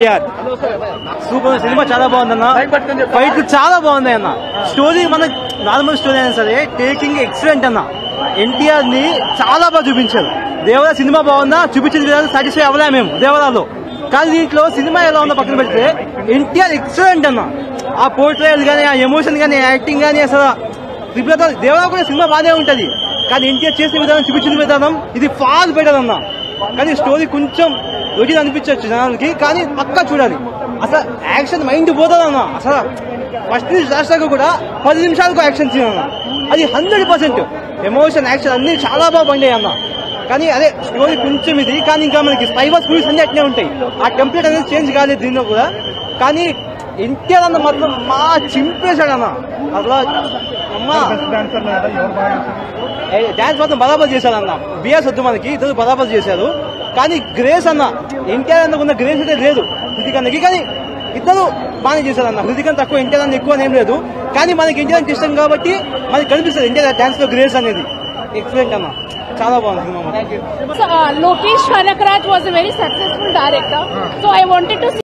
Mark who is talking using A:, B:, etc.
A: Super cinema చాలా బాగుందన్న. Fight చాలా బాగుంది అన్న. స్టోరీ మన నార్మల్ స్టోరీ అయినా సరే టేకింగ్ ఎక్సలెంట్ అన్న. ఎన్టీఆర్ ని చాలా బాగా చూపించారు. దేవరా సినిమా బాగుందా చూపించిన విధానం సాటిస్ఫై అవ్వలే మేము దేవరాలో. కానీ దీంట్లో సినిమా ఎలా ఉందో పక్కన పెడితే ఎన్టీఆర్ ఎక్సలెంట్ అన్న. ఆ పోర్ట్రేయల్ కానీ, ఆ ఎమోషన్ కానీ, యాక్టింగ్ కానీ, అసలు దేవరా కూడా సినిమా బాగానే ఉంటది. కానీ ఎన్టీఆర్ చేసిన విధానం, చూపించిన విధానం ఇది ఫార్ బెటర్ అన్న. కానీ స్టోరీ కొంచెం రొటీన్ అనిపించవచ్చు జనాలకి, కానీ పక్కా చూడాలి. అసలు యాక్షన్ మైండ్ పోతుంది అన్న. అసలు ఫస్ట్ నుంచి లాస్ట్ దాకా కూడా 10 నిమిషాలకు యాక్షన్ సీన్ అన్న. అది 100% ఎమోషన్, యాక్షన్ అన్ని చాలా బాగా పండాయి అన్న. కానీ అదే స్టోరీ కొంచెం ఇది. కానీ ఇంకా మనకి స్పైవర్ స్టోరీస్ అన్ని అట్నే ఉంటాయి. ఆ టెంప్లెట్ అనేది చేంజ్ కాలేదు దీనిలో కూడా. కానీ ఎన్టీఆర్ అన్న మాత్రం మా చింపేశాడు అన్న. అసలు అమ్మా డాన్స్ మాత్రం బరాబర్ చేశారన్న. బిఎస్ వద్దు మనకి, ఇద్దరు బరాబర్ చేశారు. కానీ గ్రేస్ అన్న, ఎన్టీఆర్ అన్న ఉన్న గ్రేస్ అయితే లేదు హృతిక్ అన్నకి. కానీ ఇద్దరు బాగానే చేశారన్న. హృతిక్ అన్న తక్కువ, ఎన్టీఆర్ అన్న ఎక్కువ ఏం లేదు. కానీ మనకి ఎన్టీఆర్ అంటే ఇష్టం కాబట్టి మనకి కనిపిస్తుంది ఎన్టీఆర్ డాన్స్ లో గ్రేస్ అనేది. ఎక్సలెంట్ అన్న, చాలా బాగుంది cinema.
B: So Lokesh Kanagaraj was a very successful director. So I wanted to